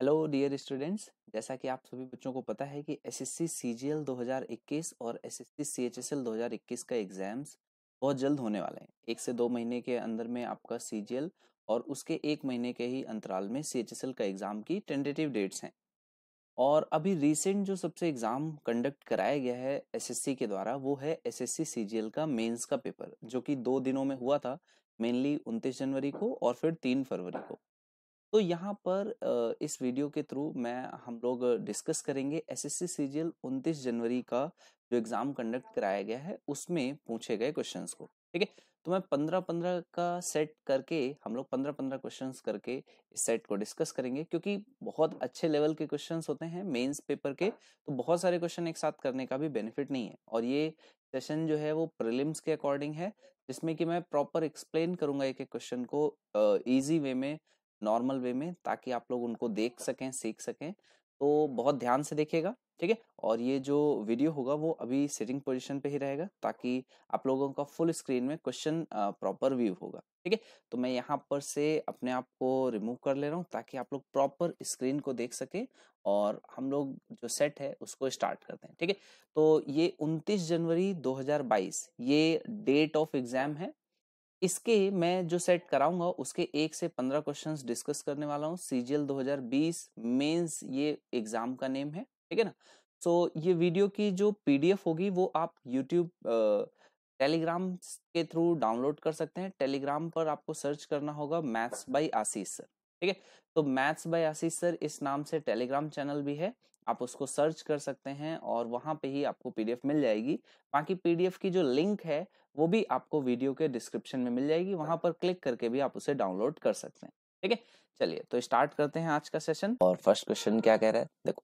Hello dear students, जैसा कि आप सभी बच्चों को पता है कि एसएससी सीजीएल 2021 और एसएससी सीएचएसएल 2021 का एग्जाम्स बहुत जल्द होने वाले हैं। 1 से 2 महीने के अंदर में आपका सीजीएल और उसके 1 महीने के ही अंतराल में सीएचएसएल का एग्जाम की टेंटेटिव डेट्स हैं। और अभी रिसेंट जो सबसे एग्जाम कंडक्ट कराया गया है एसएससी के द्वारा वो है एसएससी सीजीएल का मेंस का पेपर, जो कि 2 दिनों में हुआ था, मेनली 29 जनवरी को और फिर 3 फरवरी को। तो यहाँ पर इस वीडियो के थ्रू हम लोग डिस्कस करेंगे एसएससी सीजीएल 29 जनवरी का जो एग्जाम कंडक्ट कराया गया है उसमें पूछे गए क्वेश्चंस को। ठीक है, तो मैं 15-15 का सेट करके हम लोग 15-15 क्वेश्चंस करके इस सेट को डिस्कस करेंगे, क्योंकि बहुत अच्छे लेवल के क्वेश्चंस होते हैं मेंस पेपर के। तो बहुत सारे क्वेश्चन एक साथ करने का भी बेनिफिट नहीं है, और ये सेशन जो है वो प्रीलिम्स के अकॉर्डिंग है, जिसमें कि मैं प्रॉपर एक्सप्लेन करूंगा एक एक क्वेश्चन को इजी वे में, नॉर्मल वे में, ताकि आप लोग उनको देख सकें, सीख सकें। तो बहुत ध्यान से देखिएगा, ठीक है। और ये जो वीडियो होगा वो अभी सिटिंग पोजीशन पे ही रहेगा, ताकि आप लोगों का फुल स्क्रीन में क्वेश्चन प्रॉपर व्यू होगा। ठीक है, तो मैं यहाँ पर से अपने आप को रिमूव कर ले रहा हूँ ताकि आप लोग प्रॉपर स्क्रीन को देख सके, और हम लोग जो सेट है उसको स्टार्ट करते हैं। ठीक है, तो ये 29 जनवरी 2022 ये डेट ऑफ एग्जाम है। इसके मैं जो सेट कराऊंगा उसके 1 से 15 क्वेश्चंस डिस्कस करने वाला हूँ। सीजीएल 2020 मेंस ये एग्जाम का नेम है, ठीक है ना। सो ये वीडियो की जो पीडीएफ होगी वो आप यूट्यूब टेलीग्राम के थ्रू डाउनलोड कर सकते हैं। टेलीग्राम पर आपको सर्च करना होगा मैथ्स बाय आशीष सर, ठीक है। तो मैथ्स बाय आशीष सर इस नाम से टेलीग्राम चैनल भी है, आप उसको सर्च कर सकते हैं और वहां पे ही आपको पीडीएफ मिल जाएगी। बाकी पीडीएफ की जो लिंक है वो भी आपको वीडियो के डिस्क्रिप्शन में मिल जाएगी, वहां पर क्लिक करके भी आप उसे डाउनलोड कर सकते हैं। ठीक है, चलिए तो स्टार्ट करते हैं आज का सेशन। और फर्स्ट क्वेश्चन क्या कह रहा है, देखो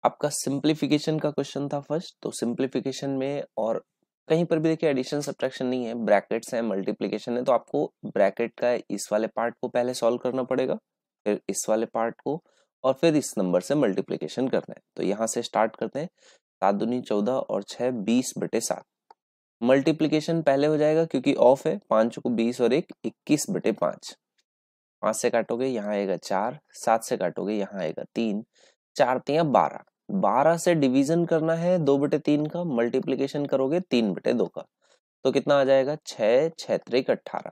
आपका सिंप्लीफिकेशन का क्वेश्चन था फर्स्ट। तो सिंप्लीफिकेशन में और कहीं पर भी देखिए एडिशन सब्ट्रैक्शन नहीं है, ब्रैकेट्स हैं, मल्टीप्लिकेशन है। तो आपको ब्रैकेट का इस वाले पार्ट को पहले सॉल्व करना पड़ेगा, फिर इस वाले पार्ट को, और फिर इस नंबर से मल्टीप्लिकेशन करना है। तो यहाँ से स्टार्ट करते हैं। 7 दूनी 14 और 6 20/7। मल्टीप्लीकेशन पहले हो जाएगा क्योंकि ऑफ है। 5 को 20 और 1 21/5। 5 से काटोगे यहाँ आएगा 4, 7 से काटोगे यहाँ आएगा 3, 4 3 12। 12 से डिवीजन करना है 2/3 का, मल्टीप्लीकेशन करोगे 3/2 का। तो कितना आ जाएगा 6 6 3 18।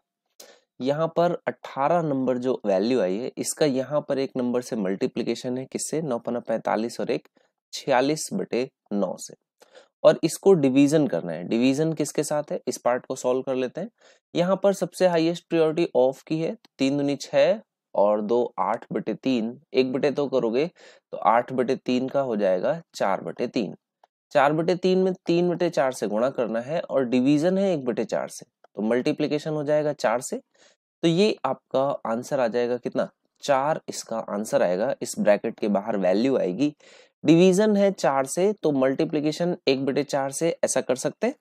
यहाँ पर 18 नंबर जो वैल्यू आई है इसका यहाँ पर एक नंबर से मल्टीप्लीकेशन है, किससे, 9 5 45 और 1 46/9 से। और इसको डिवीजन करना है। डिवीजन किसके साथ है, इस पार्ट को सॉल्व कर लेते हैं। यहाँ पर सबसे हाईएस्ट प्रायोरिटी ऑफ की है। 3 दूनी 6 और 2 8/3, 1/2 करोगे तो 8/3 का हो जाएगा 4/3। 4/3 में 3/4 से गुणा करना है और डिवीजन है 1/4 से, तो मल्टीप्लीकेशन हो जाएगा 4 से। तो ये आपका आंसर आ जाएगा कितना, 4 इसका आंसर आएगा। इस ब्रैकेट के बाहर वैल्यू आएगी। डिवीजन है 4 से तो मल्टीप्लीकेशन 1/4 से ऐसा कर सकते हैं,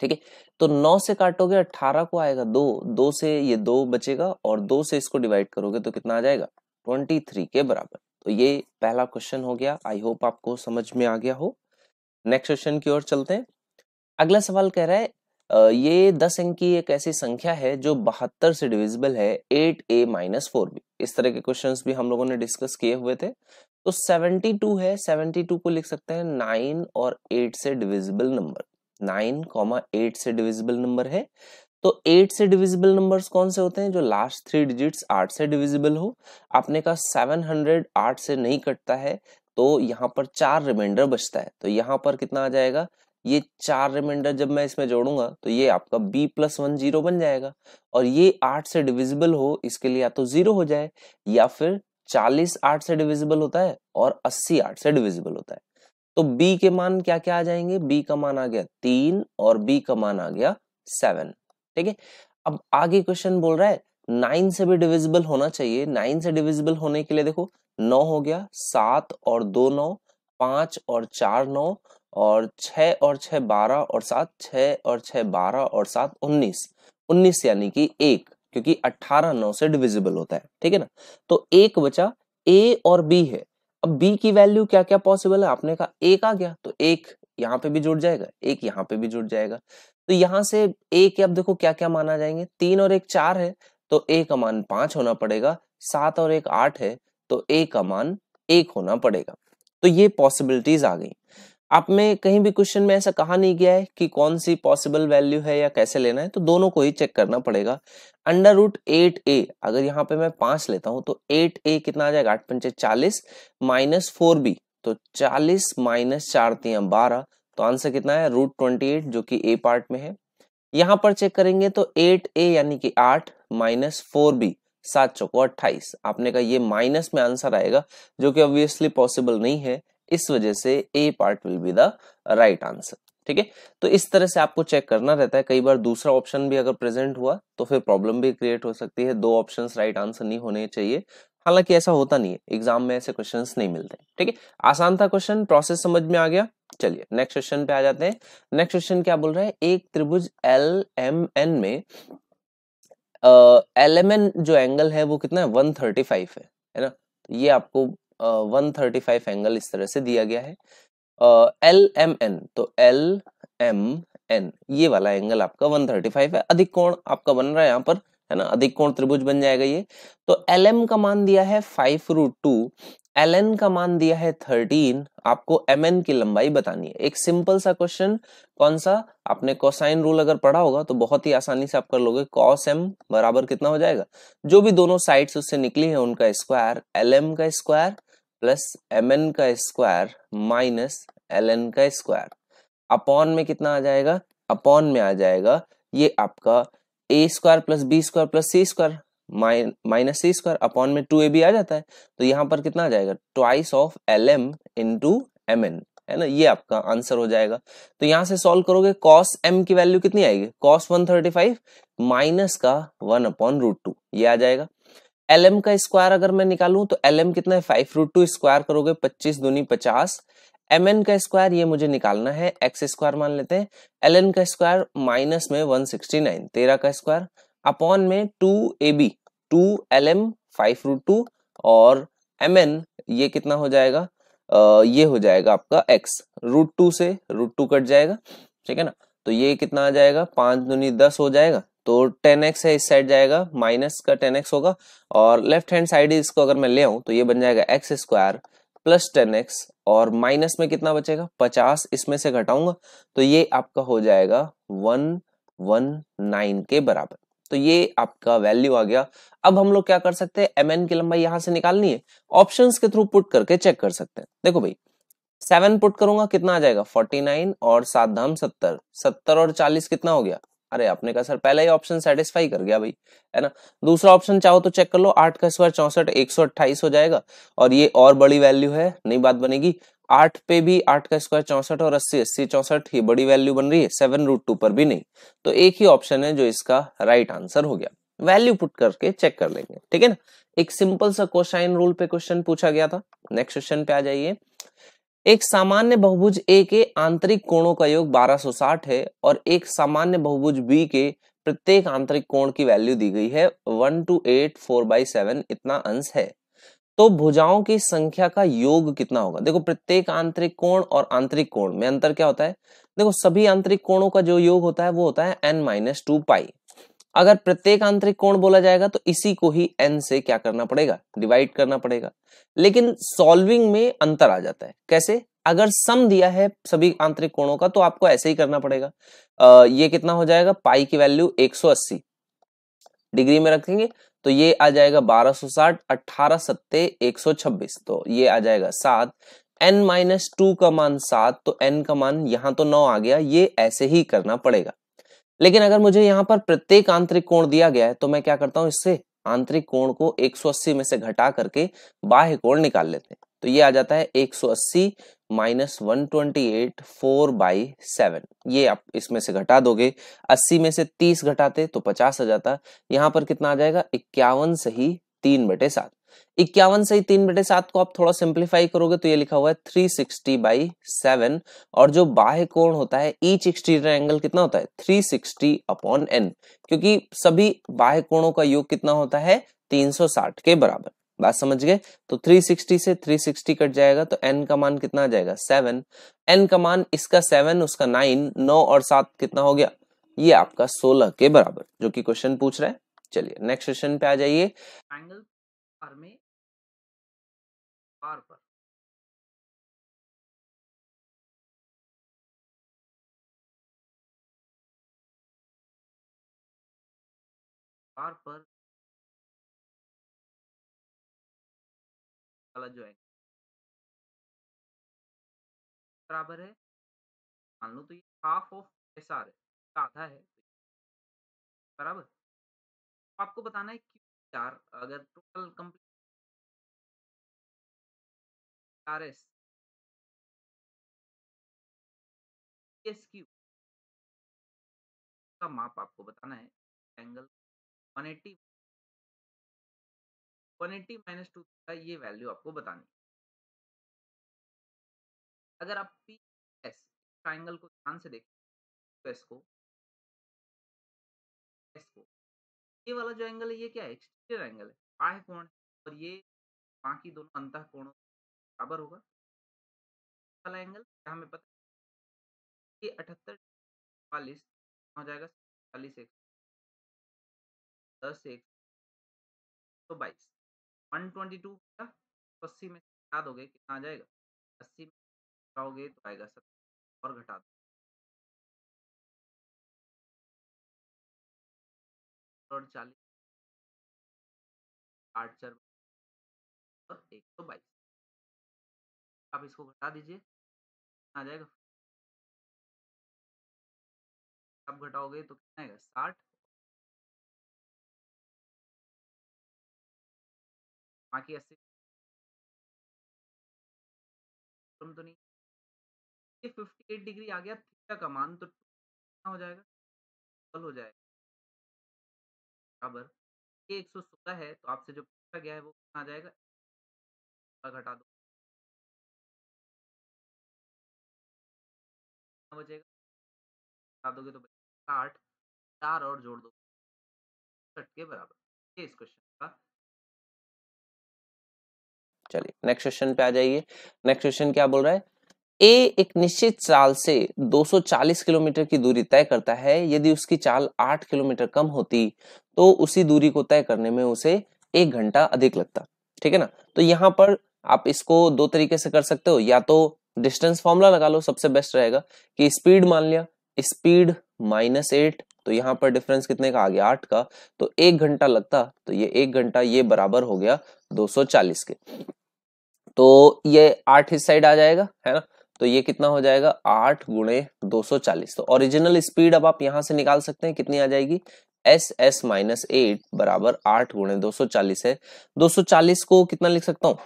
ठीक है। तो 9 से काटोगे 18 को आएगा 2, 2 से ये 2 बचेगा और 2 से इसको डिवाइड करोगे तो कितना आ जाएगा 23 के बराबर। तो ये पहला क्वेश्चन हो गया। आई होप आपको समझ में आ गया हो। नेक्स्ट क्वेश्चन की ओर चलते हैं। अगला सवाल कह रहा है ये 10 अंक की एक ऐसी संख्या है जो 72 से डिविजिबल है 8a-4b। इस तरह के क्वेश्चंस भी हम लोगों ने डिस्कस किए हुए थे। तो 72 है, 72 को लिख सकते हैं 9 और 8 से डिविजिबल नंबर। 9, 8 से डिविजिबल नंबर है। तो 8 से डिविजिबल नंबर्स कौन से होते हैं, जो लास्ट 3 डिजिट्स 8 से डिविजिबल हो। आपने कहा 700 8 से नहीं कटता है, तो यहाँ पर 4 रिमाइंडर बचता है। तो यहाँ पर कितना आ जाएगा, ये 4 रिमाइंडर जब मैं इसमें जोड़ूंगा तो ये आपका b+1 0 बन जाएगा। और ये 8 से डिविजिबल हो, इसके लिए या तो 0 हो जाए, या फिर 40 8 से डिविजिबल होता है और 80 8 से डिविजिबल होता है। तो b के मान क्या क्या आ जाएंगे, b का मान आ गया 3 और b का मान आ गया 7, ठीक है। अब आगे क्वेश्चन बोल रहा है 9 से भी डिविजिबल होना चाहिए। 9 से डिविजिबल होने के लिए देखो 9 हो गया, 7 और 2 9, 5 और 4 9, और 6 और 6 12 और 7, 6 और 6 12 और 7 19, 19 यानी कि 1, क्योंकि 18 9 से डिविजिबल होता है, ठीक है ना। तो 1 बचा, a और b है। अब b की वैल्यू क्या क्या पॉसिबल है, आपने कहा 1 आ गया तो 1 यहाँ पे भी जुड़ जाएगा, 1 यहाँ पे भी जुड़ जाएगा। तो यहाँ से a के अब देखो क्या क्या माना जाएंगे, 3 और 1 4 है तो a का मान 5 होना पड़ेगा, 7 और 1 8 है तो a का मान 1 होना पड़ेगा। तो ये पॉसिबिलिटीज आ गई। आप में कहीं भी क्वेश्चन में ऐसा कहा नहीं गया है कि कौन सी पॉसिबल वैल्यू है या कैसे लेना है, तो दोनों को ही चेक करना पड़ेगा। अंडर रूट 8a, अगर यहाँ पे मैं 5 लेता हूं तो 8a कितना आ जाएगा, 8 पंचे 40 माइनस 4b, तो 40 माइनस 4 3 12, तो आंसर कितना है √28, जो कि ए पार्ट में है। यहां पर चेक करेंगे तो 8a यानी कि 8 माइनस 4b, 7 चौको 28, आपने कहा ये माइनस में आंसर आएगा, जो कि ऑब्वियसली पॉसिबल नहीं है, इस वजह से A part will be the right answer. ठीक है, तो इस तरह से आपको चेक करना रहता है। कई बार दूसरा ऑप्शन भी अगर प्रेजेंट हुआ तो फिर प्रॉब्लम भी क्रिएट हो सकती है, 2 ऑप्शंस राइट आंसर नहीं होने चाहिए। हालांकि ऐसा होता नहीं है, एग्जाम में ऐसे क्वेश्चंस नहीं मिलते। ठीक है, आसान था क्वेश्चन, प्रोसेस समझ में आ गया। चलिए नेक्स्ट क्वेश्चन पे आ जाते हैं। नेक्स्ट क्वेश्चन क्या बोल रहा है, एक त्रिभुज एल एम एन में एल एम एन जो एंगल है वो कितना है 135 है ना। तो ये आपको 135 एंगल इस तरह से दिया गया है। एल एम एन, तो एल एम एन ये वाला एंगल आपका 135 है, अधिक कोण आपका बन रहा है यहाँ पर, है ना, अधिक कोण त्रिभुज बन जाएगा ये। तो एल एम का मान दिया है 5√2, एल एन का मान दिया है 13, आपको एम एन की लंबाई बतानी है। एक सिंपल सा क्वेश्चन, कौन सा, आपने कोसाइन रूल अगर पढ़ा होगा तो बहुत ही आसानी से आप कर लोगे। कॉस एम बराबर कितना हो जाएगा, जो भी दोनों साइड्स उससे निकली है उनका स्क्वायर, एल एम का स्क्वायर प्लस एम एन का स्क्वायर माइनस एल एन का स्क्वायर, अपॉन में कितना आ जाएगा, अपॉन में आ जाएगा ये आपका a square plus b square plus c square minus c square, upon में 2ab आ जाता है। तो यहाँ पर कितना आ जाएगा, twice of L M into M N, है ना, ये आपका आंसर हो जाएगा। तो यहां से सॉल्व करोगे, कॉस एम की वैल्यू कितनी आएगी, कॉस 135 माइनस का 1/√2, ये आ जाएगा। एल एम का स्क्वायर अगर मैं निकालूं तो एल एम कितना है 5√2, स्क्वायर करोगे 25 दूनी 50, एम एन का स्क्वायर ये मुझे निकालना है, एक्स स्क्वायर मान लेते हैं, एल एन का स्क्वायर माइनस में 169, 13 का स्क्वायर, अपॉन में 2ab, 2 lm 5√2 और mn ये कितना हो जाएगा, ये हो जाएगा आपका x, √2 से √2 कट जाएगा, ठीक है ना। तो ये कितना आ जाएगा, 5 दूनी 10 हो जाएगा, तो 10x है, इस साइड जाएगा, माइनस का 10x होगा, और लेफ्ट हैंड साइड इसको अगर मैं ले आऊं तो ये बन जाएगा एक्स स्क्वायर प्लस 10x, और माइनस में कितना बचेगा 50, इसमें से घटाऊंगा तो ये आपका हो जाएगा 119 के बराबर। तो ये आपका वैल्यू आ गया। अब हम लोग क्या कर सकते हैं, एम एन की लंबाई यहां से निकालनी है, ऑप्शंस के थ्रू पुट करके चेक कर सकते हैं। देखो भाई 7 पुट करूंगा कितना आ जाएगा 49, और 7 धाम 70, 70 और 40 कितना हो गया, अरे आपने कहा सर पहला ही ऑप्शन सेटिस्फाई कर गया भाई, है ना। दूसरा ऑप्शन चाहो तो चेक कर लो, 8 का स्क्वायर 64, 128 हो जाएगा, और ये और बड़ी वैल्यू है, नहीं बात बनेगी। 8 पे भी 8 का स्क्वायर 64 और 80, 80 64, ये बड़ी वैल्यू बन रही है, 7√2 पर भी नहीं, तो एक ही ऑप्शन है जो इसका राइट आंसर हो गया। वैल्यू पुट करके चेक कर लेंगे, ठीक है ना। एक सिंपल सा कोसाइन रूल पे क्वेश्चन पूछा गया था। नेक्स्ट क्वेश्चन पे आ जाइए। एक सामान्य बहुभुज ए के आंतरिक कोणों का योग 1260 है, और एक सामान्य बहुभुज बी के प्रत्येक आंतरिक कोण की वैल्यू दी गई है 1 to 8 4/7, इतना अंश है। तो भुजाओं की संख्या का योग कितना होगा। देखो प्रत्येक आंतरिक कोण और आंतरिक कोण में अंतर क्या होता है, देखो सभी आंतरिक कोणों का जो योग होता है वो होता है n-2 पाई। अगर प्रत्येक आंतरिक कोण बोला जाएगा तो इसी को ही n से क्या करना पड़ेगा, डिवाइड करना पड़ेगा। लेकिन सॉल्विंग में अंतर आ जाता है, कैसे, अगर सम दिया है सभी आंतरिक कोणों का तो आपको ऐसे ही करना पड़ेगा। ये कितना हो जाएगा, पाई की वैल्यू 180 डिग्री में रखेंगे तो ये आ जाएगा 1260, 18 सत्ते 126, तो ये आ जाएगा 7, n-2 का मान 7, तो n का मान यहां तो 9 आ गया, ये ऐसे ही करना पड़ेगा। लेकिन अगर मुझे यहाँ पर प्रत्येक आंतरिक कोण दिया गया है तो मैं क्या करता हूं, इससे आंतरिक कोण को 180 में से घटा करके बाह्य कोण निकाल लेते हैं। तो ये आ जाता है 180 माइनस 128 4/7, ये आप इसमें से घटा दोगे, 80 में से 30 घटाते तो 50 आ जाता। यहाँ पर कितना आ जाएगा 51 सही 3/7, 51 सही 3/7 को आप थोड़ा सिंप्लीफाई करोगे तो ये लिखा हुआ है 360/7, और जो बाह्य कोण होता है ईच एक्सटीरियर एंगल कितना होता है 360/n, क्योंकि सभी बाह्य कोणों का योग कितना होता है 360 के बराबर। बात समझ गए, तो 360 से 360 कट जाएगा तो n का मान कितना आ जाएगा 7, n का मान इसका 7 उसका 9, 9 और 7 कितना हो गया, ये आपका 16 के बराबर, जो कि क्वेश्चन पूछ रहा है। चलिए नेक्स्ट क्वेश्चन पे आ जाइए। बार पर वाला जो है बराबर है, मान लो तो ये हाफ ऑफ एस आर है, आधा है बराबर। तो आपको बताना है क्यू चार, अगर total complete R S S Q का माप आपको बताना है, एंगल 180 माइनस 2 का ये वैल्यू आपको बतानी है। अगर आप पी एस ट्राइंगल को ध्यान से देखें, तो एस को ये वाला जो एंगल है ये क्या है, एक्सटीरियर एंगल है, बाह्य कोण, और ये बाकी दोनों अंतः कोणों बराबर होगा। वाला एंगल हमें पता है कि 78 40 हो जाएगा, 40 एक 10 एक तो 22 122 का 80 में घटा दोगे कितना आ जाएगा, 80 में घटाओगे तो आएगा 70 और घटा दो और 40 8 4 और 122, आप इसको घटा दीजिए आ जाएगा, अब घटाओगे तो कितना आएगा 60, बाकी 80 तो नहीं, ये 58 डिग्री आ गया थीटा का मान, तो कितना हो जाएगा, डबल हो जाएगा बराबर। ये 116 है, तो आपसे जो पूछा गया है वो कितना आ जाएगा, घटा दो कितना बचेगा, घटा दोगे तो 60, 4 और जोड़ दो 60 के बराबर। ये इस क्वेश्चन का। चलिए नेक्स्ट क्वेश्चन पे आ जाइए। नेक्स्ट क्वेश्चन क्या बोल रहा है, ए एक निश्चित चाल से 240 किलोमीटर की दूरी तय करता है, यदि उसकी चाल 8 किलोमीटर कम होती तो उसी दूरी को तय करने में उसे 1 घंटा अधिक लगता। ठीक है ना। तो यहाँ पर आप इसको दो तरीके से कर सकते हो, या तो डिस्टेंस फॉर्मूला लगा लो, सबसे बेस्ट रहेगा कि स्पीड मान लिया, स्पीड -8, तो यहाँ पर डिफरेंस कितने का आ गया 8 का, तो 1 घंटा लगता, तो ये 1 घंटा ये बराबर हो गया 240 के। तो ये 8 इस साइड आ जाएगा, है ना, तो ये कितना हो जाएगा 8 गुणे 240। तो ओरिजिनल स्पीड अब आप यहां से निकाल सकते हैं, कितनी आ जाएगी, एस माइनस 8 बराबर 8 गुणे 240 है। 240 को कितना लिख सकता हूँ,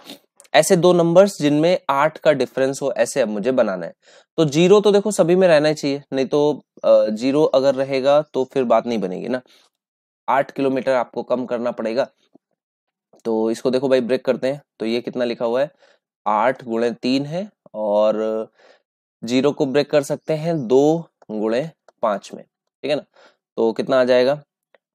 ऐसे दो नंबर्स जिनमें 8 का डिफरेंस हो, ऐसे अब मुझे बनाना है। तो जीरो तो देखो सभी में रहना ही चाहिए, नहीं तो जीरो अगर रहेगा तो फिर बात नहीं बनेगी ना। 8 किलोमीटर आपको कम करना पड़ेगा, तो इसको देखो भाई ब्रेक करते हैं, तो ये कितना लिखा हुआ है 8 गुणे 3 है, और जीरो को ब्रेक कर सकते हैं 2 गुणे 5 में, ठीक है ना। तो कितना आ जाएगा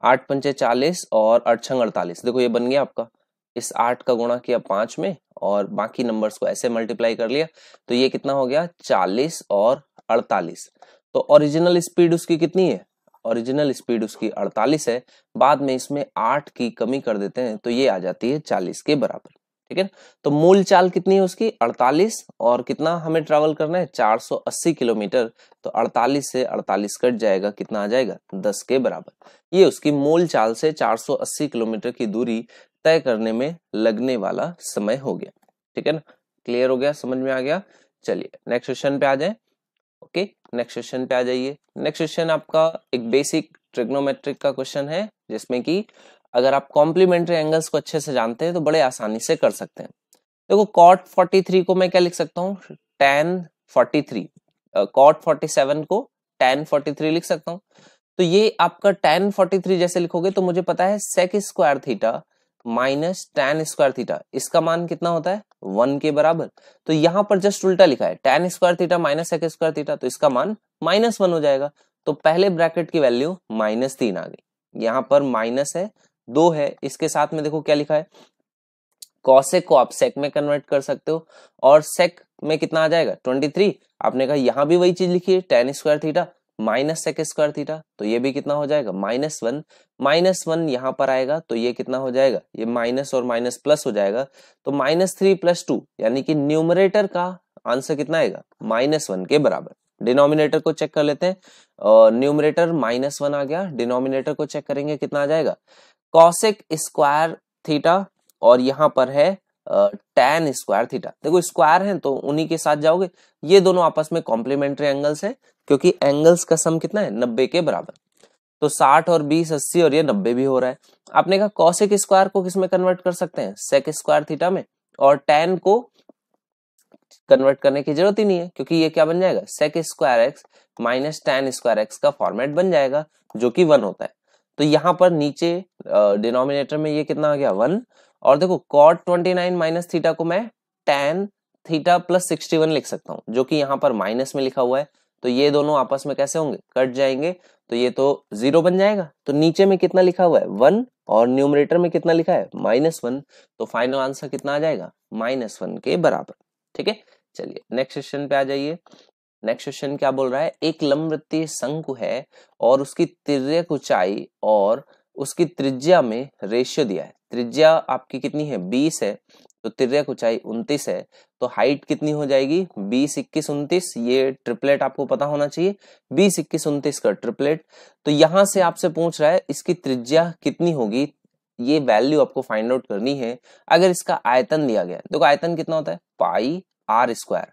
8 पंचे 40 और 8 छंग 48। देखो ये बन गया आपका, इस 8 का गुणा किया 5 में और बाकी नंबर्स को ऐसे मल्टीप्लाई कर लिया, तो ये कितना हो गया 40 और 48। तो ओरिजिनल स्पीड उसकी कितनी है, ओरिजिनल स्पीड उसकी 48 है, बाद में इसमें 8 की कमी कर देते हैं तो ये आ जाती है 40 के बराबर। ठीक है, तो मूल चाल कितनी है उसकी 48, और कितना हमें ट्रैवल करना है 480 किलोमीटर, तो 48 से 48 कट जाएगा, कितना आ जाएगा 10 के बराबर। ये उसकी मूल चाल से 480 किलोमीटर की दूरी तय करने में लगने वाला समय हो गया। ठीक है ना, क्लियर हो गया, समझ में आ गया। चलिए नेक्स्ट क्वेश्चन पे आ जाए। ओके, नेक्स्ट क्वेश्चन पे आ जाइए। नेक्स्ट क्वेश्चन आपका एक बेसिक ट्रिग्नोमेट्रिक का क्वेश्चन है, जिसमें कि अगर आप कॉम्प्लीमेंट्री एंगल्स को अच्छे से जानते हैं तो बड़े आसानी से कर सकते हैं। देखो cot 43 को मैं क्या लिख सकता हूँ tan 43, cot 47 को tan 43 लिख सकता हूँ। तो ये आपका tan 43 जैसे लिखोगे तो मुझे पता है sec square theta minus tan square theta, इसका मान कितना होता है 1 के बराबर। तो यहाँ पर जस्ट उल्टा लिखा है tan square theta minus sec square theta, तो इसका मान -1 हो जाएगा। तो पहले ब्रैकेट की वैल्यू -3 आ गई, यहाँ पर माइनस है 2 है, इसके साथ में देखो क्या लिखा है कॉसेक को आप सेक में कन्वर्ट कर सकते हो, और सेक में कितना आ जाएगा 23। आपने कहा यहाँ भी वही चीज लिखी है tan square theta, minus sec square theta, तो ये भी कितना हो जाएगा -1 यहाँ पर आएगा तो ये कितना हो जाएगा, ये माइनस और माइनस प्लस हो जाएगा, तो -3 + 2 यानी कि न्यूमरेटर का आंसर कितना आएगा -1 के बराबर। डिनोमिनेटर को चेक कर लेते हैं, और न्यूमरेटर -1 आ गया, डिनोमिनेटर को चेक करेंगे कितना आ जाएगा कॉसेक स्क्वायर थीटा, और यहाँ पर है tan स्क्वायर थीटा। देखो स्क्वायर है तो उन्हीं के साथ जाओगे, ये दोनों आपस में कॉम्प्लीमेंट्री एंगल्स है, क्योंकि एंगल्स का सम कितना है 90 के बराबर, तो 60 और 20 80 और ये 90 भी हो रहा है। आपने कहा कॉसेक स्क्वायर को किस में कन्वर्ट कर सकते हैं, सेक स्क्वायर थीटा में, और tan को कन्वर्ट करने की जरूरत ही नहीं है, क्योंकि ये क्या बन जाएगा sec square x minus tan square x का फॉर्मेट बन जाएगा, जो कि 1 होता है। तो यहाँ पर नीचे डिनोमिनेटर में ये कितना आ गया 1, और देखो cot 29 माइनस थीटा को मैं tan थीटा प्लस 61 लिख सकता हूँ, जो कि यहाँ पर माइनस में लिखा हुआ है, तो ये दोनों आपस में कैसे होंगे, कट जाएंगे, तो ये तो 0 बन जाएगा। तो नीचे में कितना लिखा हुआ है 1, और न्यूमरेटर में कितना लिखा है -1, तो फाइनल आंसर कितना आ जाएगा -1 के बराबर। ठीक है, चलिए नेक्स्ट क्वेश्चन पे आ जाइए। नेक्स्ट क्वेश्चन क्या बोल रहा है, एक लंबवृत्तीय शंकु है और उसकी तिर्यक ऊंचाई और उसकी त्रिज्या में रेशियो दिया है। त्रिज्या आपकी कितनी है 20 है, तो तिर्यक ऊंचाई 29 है, तो हाइट कितनी हो जाएगी 20 21 29, ये ट्रिपलेट आपको पता होना चाहिए, 20 21 29 का ट्रिपलेट। तो यहां से आपसे पूछ रहा है इसकी त्रिज्या कितनी होगी, ये वैल्यू आपको फाइंड आउट करनी है। अगर इसका आयतन दिया गया है, देखो आयतन कितना होता है पाई आर स्क्वायर,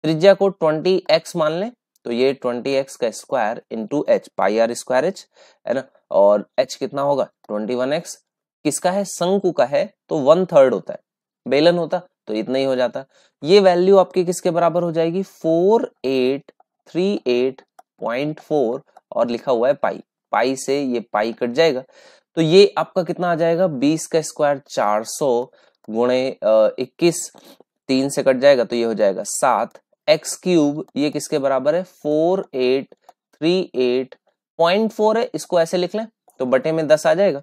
त्रिज्या को 20x मान लें, तो ये 20x का square into h, pi r square h है ना, और h कितना होगा 21x, किसका है शंकु का है, तो 1/3 होता है, बेलन होता तो इतना ही हो जाता। ये वैल्यू आपकी किसके बराबर हो जाएगी 4838.4, और लिखा हुआ है पाई, पाई से ये पाई कट जाएगा, तो ये आपका कितना आ जाएगा 20 का स्क्वायर 400 गुणे 21, 3 से कट जाएगा तो ये हो जाएगा 7 एक्स क्यूब, ये किसके बराबर है 4838.4 है, इसको ऐसे लिख लें तो बटे में 10 आ जाएगा।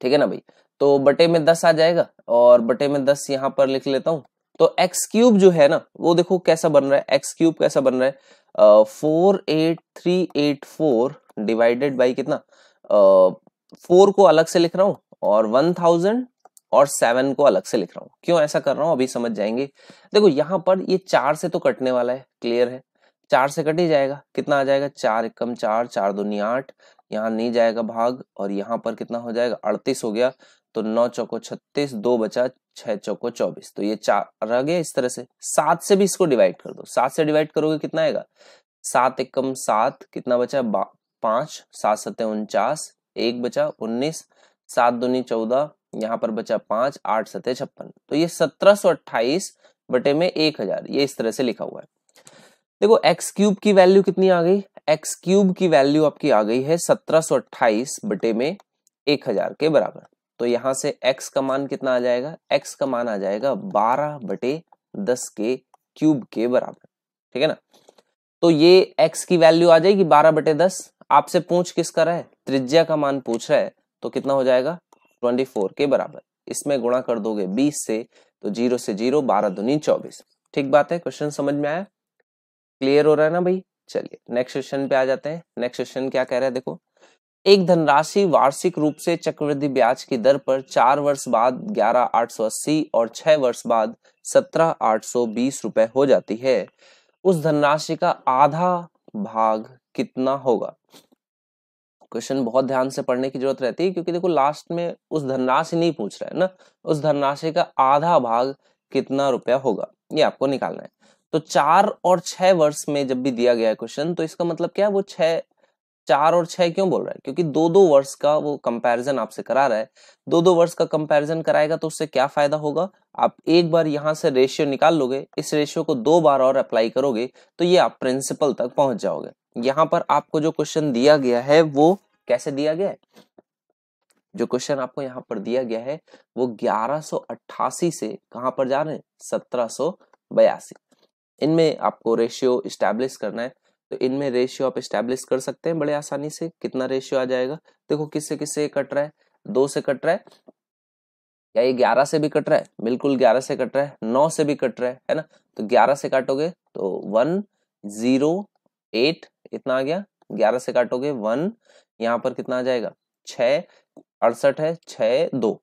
ठीक है ना भाई, तो बटे में 10 आ जाएगा, और बटे में 10 यहाँ पर लिख लेता हूं, तो एक्स क्यूब जो है ना वो देखो कैसा बन रहा है, एक्स क्यूब कैसा बन रहा है 48384 डिवाइडेड बाई कितना 4 को अलग से लिख रहा हूं, और 1000 और 7 को अलग से लिख रहा हूं। क्यों ऐसा कर रहा हूं अभी समझ जाएंगे। देखो यहाँ पर ये 4 से तो कटने वाला है, क्लियर है, 4 से कट ही जाएगा, कितना आ जाएगा 4 एकम 4, 4 दूनी 8, यहाँ नहीं जाएगा भाग, और यहाँ पर कितना हो जाएगा 38 हो गया, तो 9 चौको 36, 2 बचा 6 चौको 24, तो ये 4 रह गया इस तरह से। 7 से भी इसको डिवाइड कर दो, 7 से डिवाइड करोगे कितना आएगा 7 एकम 7, कितना बचा 5, 7 सत्ते 49, 1 बचा 19, 7 दूनी 14, यहाँ पर बचा 5, 8 सत्ते 56, तो ये 1728 बटे में 1000, ये इस तरह से लिखा हुआ है। देखो एक्स क्यूब की वैल्यू कितनी आ गई, एक्स क्यूब की वैल्यू आपकी आ गई है 1728 बटे में 1000 के बराबर, तो यहां से x का मान कितना आ जाएगा, x का मान आ जाएगा 12 बटे 10 के क्यूब के बराबर। ठीक है ना, तो ये x की वैल्यू आ जाएगी 12 बटे 10, आपसे पूछ किस कर रहा है त्रिज्या का मान पूछ रहा है, तो कितना हो जाएगा 24 के बराबर, इसमें गुणा कर दोगे 20 से, तो 0 से 0, 12 दूनी 24। ठीक बात है, क्वेश्चन समझ में आया, क्लियर हो रहा है ना भाई। चलिए नेक्स्ट क्वेश्चन पे आ जाते हैं। नेक्स्ट क्वेश्चन क्या कह रहा है, देखो एक धनराशि वार्षिक रूप से चक्रवृद्धि ब्याज की दर पर 4 वर्ष बाद 11,880 और 6 वर्ष बाद 17,820 रुपए हो जाती है, उस धनराशि का आधा भाग कितना होगा। क्वेश्चन बहुत ध्यान से पढ़ने की जरूरत रहती है, क्योंकि देखो लास्ट में उस धनराशि नहीं पूछ रहा है ना, उस धनराशि का आधा भाग कितना रुपया होगा ये आपको निकालना है। तो 4 और 6 वर्ष में जब भी दिया गया है क्वेश्चन, तो इसका मतलब क्या है, वो 4 और 6 क्यों बोल रहा है, क्योंकि 2-2 वर्ष का वो कंपैरिजन आपसे करा रहा है। 2-2 वर्ष का कंपैरिजन कराएगा तो उससे क्या फायदा होगा, आप एक बार यहाँ से रेशियो निकाल लोगे, इस रेशियो को 2 बार और अप्लाई करोगे, तो ये आप प्रिंसिपल तक पहुंच जाओगे। यहाँ पर आपको जो क्वेश्चन दिया गया है वो कैसे दिया गया है, जो क्वेश्चन आपको यहाँ पर दिया गया है वो 1188 से कहां पर जा रहे हैं 1782। इनमें आपको रेशियो इस्टेब्लिश करना है, तो इनमें रेशियो आप इस्टेब्लिश कर सकते हैं बड़े आसानी से। कितना रेशियो आ जाएगा, देखो किससे किससे कट रहा है, 2 से कट रहा है, या ये 11 से भी कट रहा है, बिल्कुल 11 से कट रहा है, 9 से भी कट रहा है ना, तो 11 से काटोगे तो 108, इतना आ गया, 11 से काटोगे 1, यहाँ पर कितना आ जाएगा 6, 68 है 6 2,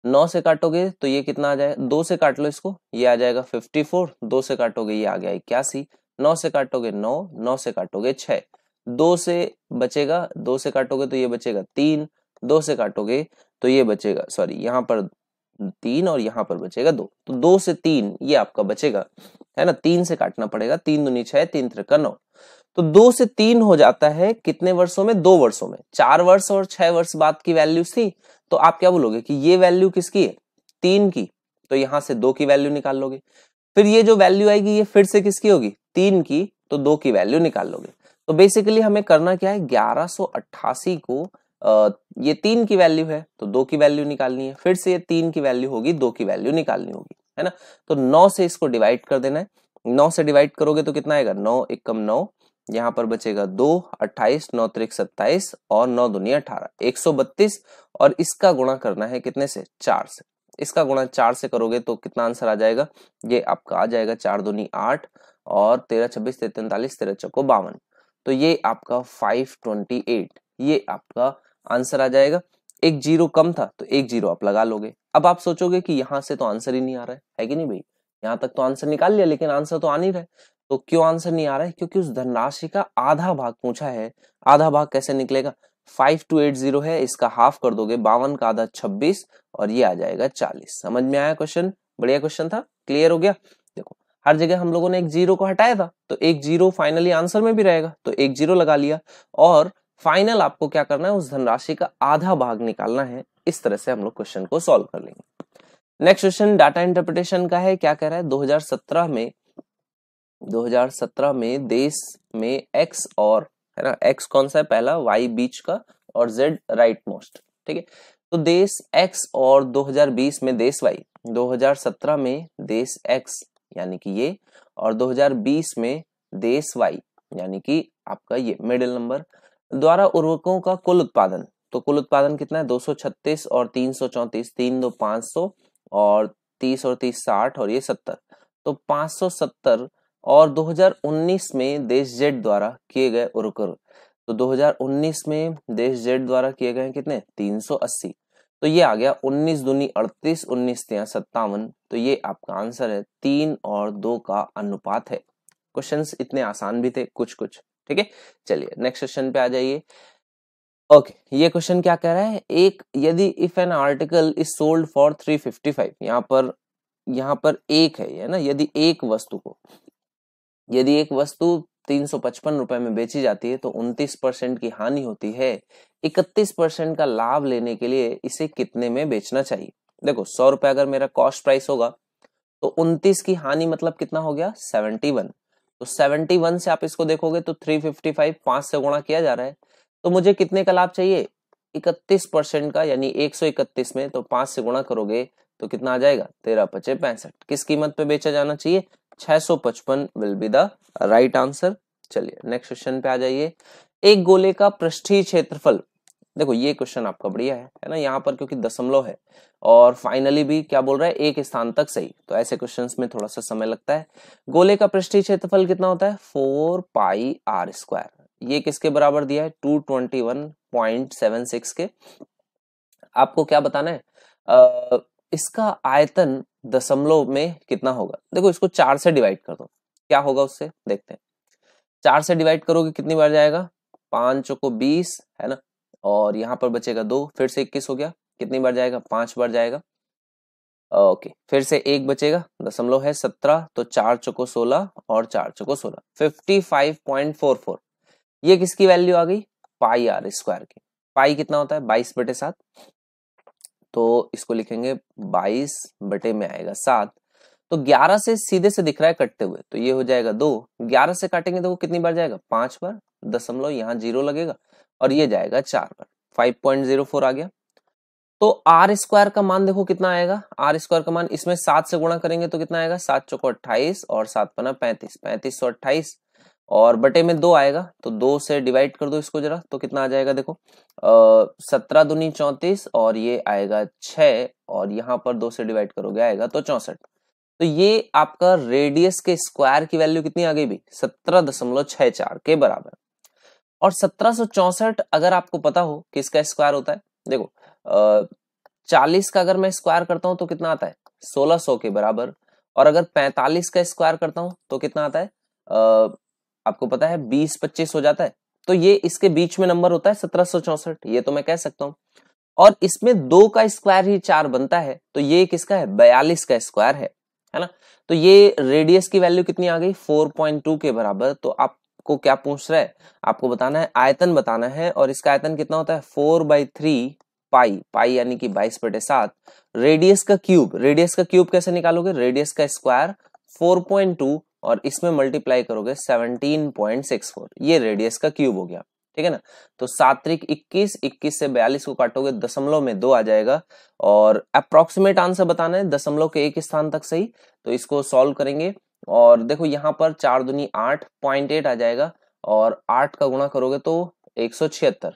9 से काटोगे तो ये कितना आ जाएगा, 2 से काट लो इसको, ये आ जाएगा 54, 2 से काटोगे ये आ गया 81, 9 से काटोगे 9, 9 से काटोगे 6, 2 से बचेगा, 2 से काटोगे तो ये बचेगा 3, 2 से काटोगे तो ये बचेगा, सॉरी यहाँ पर 3 और यहाँ पर बचेगा 2, तो 2 से 3 ये आपका बचेगा, है ना, 3 से काटना पड़ेगा, 3 दूनी 6, 3 त्रिका 9, तो 2 से 3 हो जाता है कितने वर्षों में, 2 वर्षों में। 4 वर्ष और 6 वर्ष बाद की वैल्यूज थी, तो आप क्या बोलोगे कि ये वैल्यू किसकी है, 3 की, तो यहां से 2 की वैल्यू निकाल लोगे। फिर ये जो वैल्यू आएगी ये फिर से किसकी होगी, 3 की, तो 2 की वैल्यू निकाल लोगे। तो बेसिकली हमें करना क्या है, 1188 को ये 3 की वैल्यू है तो 2 की वैल्यू निकालनी है, फिर से ये 3 की वैल्यू होगी, 2 की वैल्यू निकालनी होगी, है ना। तो 9 से इसको डिवाइड कर देना है, 9 से डिवाइड करोगे तो कितना आएगा, 9 एकम 9, यहाँ पर बचेगा 2, 28, 9 त्रिक 27 और 9 दूनी 18, 132, और इसका गुणा करना है कितने से, 4 से। इसका गुणा 4 से करोगे तो कितना आंसर आ जाएगा, ये आपका आ जाएगा 4 दूनी 8 और 13 26 13 43 13 चौको 52, तो ये आपका 528, ये आपका आंसर आ जाएगा। एक जीरो कम था तो एक जीरो आप लगा लोगे। अब आप सोचोगे कि यहां से तो आंसर ही नहीं आ रहा है कि नहीं भाई, यहां तक तो आंसर निकाल लिया लेकिन आंसर तो आ नहीं रहा है। तो क्यों आंसर नहीं आ रहा है, क्योंकि उस धनराशि का आधा भाग पूछा है। आधा भाग कैसे निकलेगा, 5280 है, इसका हाफ कर दोगे, 52 का आधा 26 और ये आ जाएगा 40। समझ में आया क्वेश्चन, बढ़िया क्वेश्चन था, क्लियर हो गया। देखो हर जगह हम लोगों ने एक जीरो को हटाया था तो एक जीरो फाइनली आंसर में भी रहेगा, तो एक जीरो लगा लिया और फाइनल आपको क्या करना है, उस धनराशि का आधा भाग निकालना है। इस तरह से हम लोग क्वेश्चन को सॉल्व कर लेंगे। नेक्स्ट क्वेश्चन डाटा इंटरप्रिटेशन का है। क्या कह रहा है, 2017 में देश में एक्स और, है ना, एक्स कौन सा है, पहला वाई बीच का और जेड राइट मोस्ट, ठीक है। तो देश एक्स और 2020 में देश वाई, 2017 में देश एक्स यानी कि ये, और 2020 में देश वाई यानी कि आपका ये मिडिल नंबर द्वारा उर्वरकों का कुल उत्पादन, तो कुल उत्पादन कितना है, 236 और 334, 3 2 500 और 30 और 30 60 और ये 70, तो 570। और 2019 में देश जेड द्वारा किए गए उर्वरक, तो 2019 में देश जेड द्वारा किए गए कितने, 380, तो ये आ गया 19 दूनी 38, 19 तिया 57, तो ये आपका आंसर है 3 और 2 का अनुपात है। क्वेश्चंस इतने आसान भी थे कुछ कुछ, ठीक है। चलिए नेक्स्ट क्वेश्चन पे आ जाइए। ओके ये क्वेश्चन क्या कह रहा है, एक यदि if an article is sold for 355, यहाँ पर एक है ना, यदि एक वस्तु 355 रुपए में बेची जाती है तो 29% की हानि होती है, 31% का लाभ लेने के लिए इसे कितने में बेचना चाहिए। देखो 100 रुपए अगर मेरा कॉस्ट प्राइस होगा तो 29 की हानि मतलब कितना हो गया, 71, तो 71 से आप इसको देखोगे तो 355 5 से गुणा किया जा रहा है, तो मुझे कितने का लाभ चाहिए, 31% का, यानी 131 में तो 5 से गुणा करोगे तो कितना आ जाएगा, 13 पचे 65। किस कीमत पे बेचा जाना चाहिए, 655 will be the right answer. चलिए नेक्स्ट क्वेश्चन पे आ जाइए। एक गोले का पृष्ठीय क्षेत्रफल, देखो ये क्वेश्चन आपका बढ़िया है ना, यहाँ पर क्योंकि दशमलव है और फाइनली भी क्या बोल रहा है, एक स्थान तक सही, तो ऐसे क्वेश्चंस में थोड़ा सा समय लगता है। गोले का पृष्ठीय क्षेत्रफल कितना होता है, 4 पाई आर स्क्वायर, ये किसके बराबर दिया है, 221.76 के। आपको क्या बताना है, इसका आयतन दशमलव में कितना होगा, देखो इसको 4 से डिवाइड कर दो, क्या होगा उससे देखते हैं। 4 से डिवाइड करोगे कितनी बार जाएगा, 5 चौको 20, है ना, और यहाँ पर बचेगा 2, फिर से 21 हो गया, कितनी बार जाएगा, 5 बार जाएगा। ओके फिर से एक बचेगा, दशमलव है 17, तो 4 चौको 16 और 4 चौको 16, 55.44, ये किसकी वैल्यू आ गई, पाई आर स्क्वायर की। पाई कितना होता है, 22/7, तो इसको लिखेंगे 22 बटे में आएगा 7, तो 11 से सीधे से दिख रहा है कटते हुए, तो ये हो जाएगा 2, 11 से काटेंगे तो वो कितनी बार जाएगा, 5 बार, दशमलव यहाँ 0 लगेगा और ये जाएगा 4 बार, 5.04 आ गया। तो आर स्क्वायर का मान देखो कितना आएगा, आर स्क्वायर का मान इसमें 7 से गुणा करेंगे तो कितना आएगा, 7 चौको 28 और 7 पना 35, 3528 और बटे में 2 आएगा, तो 2 से डिवाइड कर दो इसको जरा, तो कितना आ जाएगा देखो, 17 दूनी 34 और ये आएगा 6 और यहाँ पर 2 से डिवाइड करोगे आएगा तो 64, तो ये आपका रेडियस के स्क्वायर की वैल्यू कितनी आ गई भी, 17.64 के बराबर। और 1764 अगर आपको पता हो कि इसका स्क्वायर होता है, देखो 40 का अगर मैं स्क्वायर करता हूं तो कितना आता है 1600 के बराबर, और अगर 45 का स्क्वायर करता हूं तो कितना आता है आपको पता है 20-25 हो जाता है। तो ये इसके बीच में नंबर होता है 1764, ये तो मैं कह सकता हूं। और इसमें 2 का स्क्वायर ही 4 बनता है, तो ये किसका है 42 का स्क्वायर है ना। तो ये रेडियस की वैल्यू कितनी आ गई 4.2 के बराबर। तो आपको क्या पूछ रहा है, आपको बताना है आयतन बताना है, और इसका आयतन कितना होता है 4/3 पाई, पाई यानी कि 22/7 रेडियस का क्यूब। रेडियस का क्यूब कैसे निकालोगे, रेडियस का स्क्वायर 4.2 और इसमें मल्टीप्लाई करोगे 17.64, ये रेडियस का क्यूब हो गया, ठीक है ना। तो 7×3 = 21, 21 से 42 को काटोगे दशमलव में 2 आ जाएगा, और अप्रोक्सीमेट आंसर बताना है दशमलव के एक स्थान तक सही। तो इसको सॉल्व करेंगे, और देखो यहाँ पर 4 दूनी 8, 0.8 आ जाएगा, और 8 का गुणा करोगे तो 176,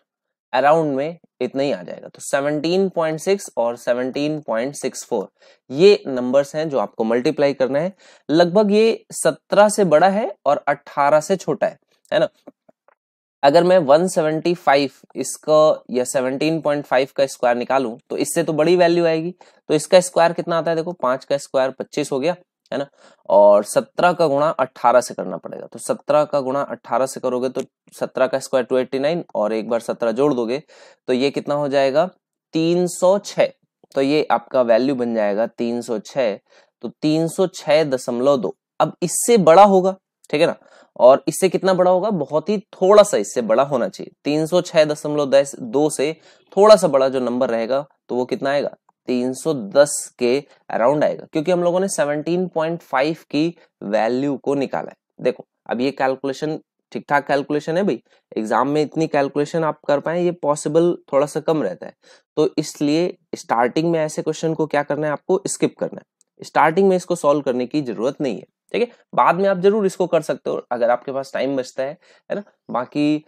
अराउंड में इतना ही आ जाएगा। तो 17.6 और 17.64 ये नंबर्स हैं जो आपको मल्टीप्लाई करना है। लगभग ये 17 से बड़ा है और 18 से छोटा है ना। अगर मैं 175 इसका या 17.5 का स्क्वायर निकालूं तो इससे तो बड़ी वैल्यू आएगी। तो इसका स्क्वायर कितना आता है, देखो 5 का स्क्वायर 25 हो गया, है ना। और 17 का गुणा 18 से करना पड़ेगा, तो 17 का गुणा 18 से करोगे तो 17 का स्क्वायर 289, और एक बार 17 जोड़ दोगे तो ये कितना हो जाएगा 306। तो ये आपका वैल्यू बन जाएगा 306। तो 306.2 अब इससे बड़ा होगा, ठीक है ना। और इससे कितना बड़ा होगा, बहुत ही थोड़ा सा इससे बड़ा होना चाहिए। 306.2 से थोड़ा सा बड़ा जो नंबर रहेगा तो वो कितना आएगा 310 के अराउंड आएगा, क्योंकि हम लोगों ने 17.5 की वैल्यू को निकाला है। देखो अब ये कैलकुलेशन ठीक ठाक कैलकुलेशन है भाई, एग्जाम में इतनी कैलकुलेशन आप कर पाए ये पॉसिबल थोड़ा सा कम रहता है। तो इसलिए स्टार्टिंग में ऐसे क्वेश्चन को क्या करना है, आपको स्किप करना है। स्टार्टिंग में इसको सॉल्व करने की जरूरत नहीं है, ठीक है। बाद में आप जरूर इसको कर सकते हो अगर आपके पास टाइम बचता है ना। बाकी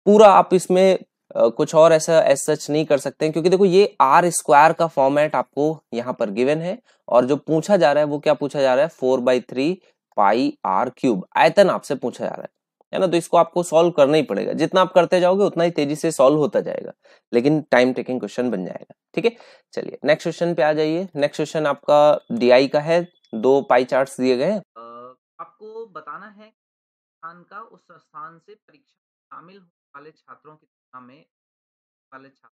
पूरा आप इसमें कुछ और ऐसा सच नहीं कर सकते हैं, क्योंकि देखो ये आर स्क्वायर का फॉर्मेट आपको यहाँ पर गिवन है, और जो पूछा जा रहा है वो क्या पूछा जा रहा है 4/3 पाई आर क्यूब आयतन आपसे पूछा जा रहा है ना। तो इसको आपको सॉल्व करना ही पड़ेगा, जितना आप करते जाओगे उतना ही तेजी से सॉल्व होता जाएगा, लेकिन टाइम टेकिंग क्वेश्चन बन जाएगा, ठीक है। चलिए नेक्स्ट क्वेश्चन पे आ जाइए। नेक्स्ट क्वेश्चन आपका डीआई का है, 2 पाई चार्ट्स दिए गए हैं। आपको बताना है स्थान का उस स्थान से परीक्षा में शामिल होने वाले छात्रों की तुलना में वाले छात्र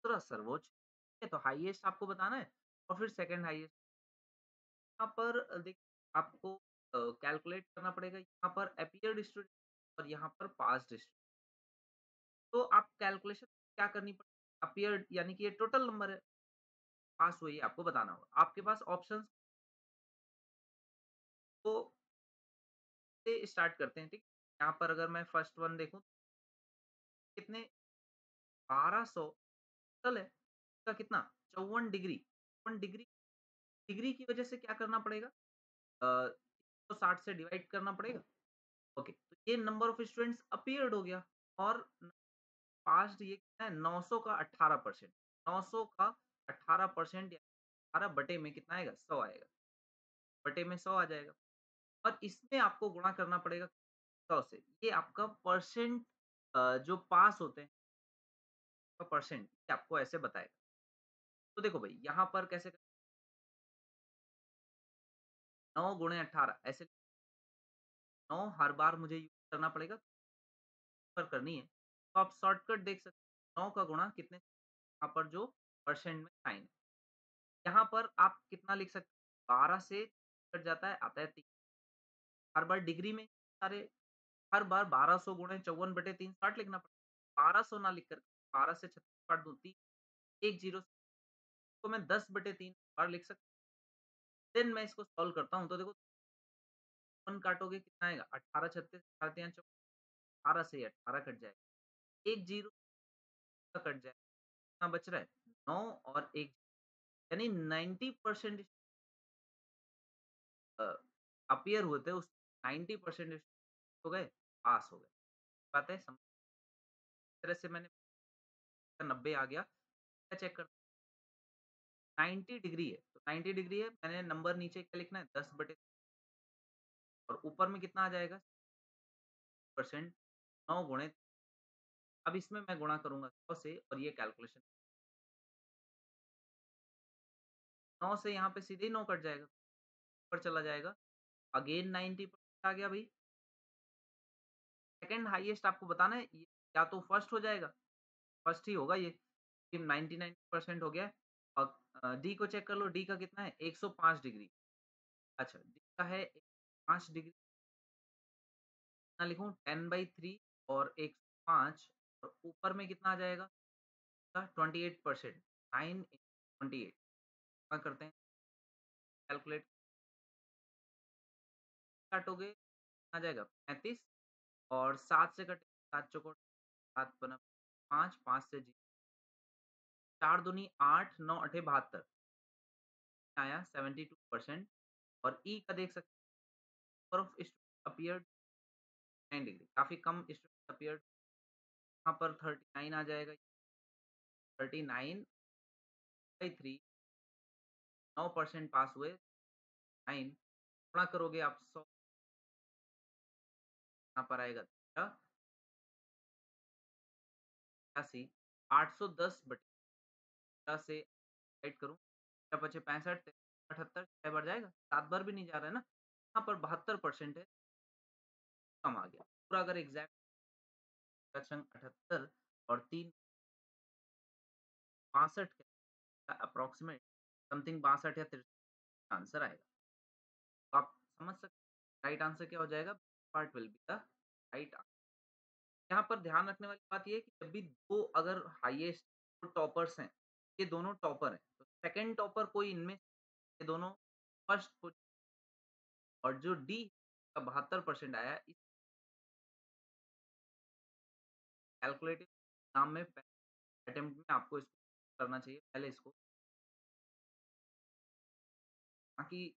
दूसरा सर्वोच्च है, तो हाईएस्ट आपको बताना है और फिर सेकंड हाईएस्ट। यहाँ पर देख आपको कैलकुलेट करना पड़ेगा, यहाँ पर अपीयर्ड स्टूडेंट और यहाँ पर पास्ड स्टूडेंट। तो आप कैलकुलेशन क्या करनी पड़ेगी, अपीयर्ड यानी कि ये टोटल नंबर है, पास हुई आपको बताना होगा। आपके पास ऑप्शंस तो से स्टार्ट करते हैं, ठीक। यहाँ पर अगर मैं फर्स्ट वन देखूं कितने 1200 टोटल है, इसका कितना 54 डिग्री, 54 डिग्री। डिग्री की वजह से क्या करना पड़ेगा, 160 से डिवाइड करना पड़ेगा। ओके, तो ये नंबर ऑफ स्टूडेंट्स अपीयर्ड हो गया, और पास्ट ये कितना है 900 का 18%, 900 का 18% 18 बटे में कितना आएगा 100 आएगा, बटे में 100 आ जाएगा। और इसमें आपको गुणा करना पड़ेगा 100 से, ये आपका परसेंट जो पास होते हैं का परसेंट आपको ऐसे बताएगा। तो देखो भाई यहाँ पर कैसे 9 × 18 ऐसे 9 हर बार मुझे यूज करना पड़ेगा पर करनी है, तो आप शॉर्टकट देख सकते हैं 9 का गुणा कितने, यहाँ पर जो परसेंट में साइन है यहाँ पर आप कितना लिख सकते हैं 12 से कट जाता है आता है 3। हर बार डिग्री में सारे हर बार 1200 गुणे 54/3 60 लिखना पड़ेगा, 1200 ना लिख कर 12 से 36 काट दो 3 एक जीरो को मैं 10/3 बार लिख सकता हूँ। देन मैं इसको सॉल्व करता हूँ तो देखो 1 काटोगे कितना आएगा 18 36 18 से 18 कट जाएगा, एक जीरो का कट जाएगा, कितना बच रहा है 9 और एक, यानी 90% अपीयर हुए थे उस 90% हो गए पास हो गए। बात है समझ तरह से मैंने 90 आ गया, क्या चेक कर 90 डिग्री है, तो 90 डिग्री है, मैंने नंबर नीचे क्या लिखना है 10/, और ऊपर में कितना आ जाएगा परसेंट 9 गुणे, अब इसमें मैं गुणा करूंगा 100 से और ये कैलकुलेशन 9 से यहाँ पे सीधे ही 9 कट जाएगा, ऊपर चला जाएगा, अगेन 90% आ गया भाई। सेकंड हाईएस्ट आपको बताना है, ये या तो फर्स्ट हो जाएगा, फर्स्ट ही होगा ये, 99% हो गया है। और डी को चेक कर लो, डी का कितना है 105 डिग्री। अच्छा, डी का है 5 डिग्री, कितना लिखूं 10/3 और 105, और ऊपर में कितना आ जाएगा 28%, 9/28 क्या करते हैं कैलकुलेट, काटोगे आ जाएगा 35, और 7 से कटे 7 चौको 7 बना 5, 5 से जी 4 दूनी 8, 9 अठे 72 आया 72%। और ई का देख सकते हैं, ऑफ अपीयर्ड 9 डिग्री, काफी कम अपीयर्ड, यहाँ पर 39 आ जाएगा, 39/3, 9% पास हुए, 9 गुणा करोगे आप 100, यहाँ पर आएगा 80, 810/13 से ऐड करूँ, 65, 78, 6 बार जाएगा, 7 बार भी नहीं जा रहा है ना, यहाँ पर 72% है, कम आ गया पूरा। अगर एग्जैक्ट 78 और 3 62 का अप्रोक्सीमेट समथिंग 62 या 63 आंसर आएगा, तो आप समझ सकते राइट आंसर क्या हो जाएगा, part will be the right. यहाँ पर ध्यान रखने वाली बात ये है कि जब भी दो अगर हाईएस्ट टॉपर्स हैं, ये दोनों टॉपर हैं, तो सेकंड टॉपर कोई इनमें, ये दोनों फर्स्ट, और जो डी का 72% आया, इस कैलकुलेटिव एग्जाम में अटेम्प्ट में आपको इसको करना चाहिए पहले इसको, ताकि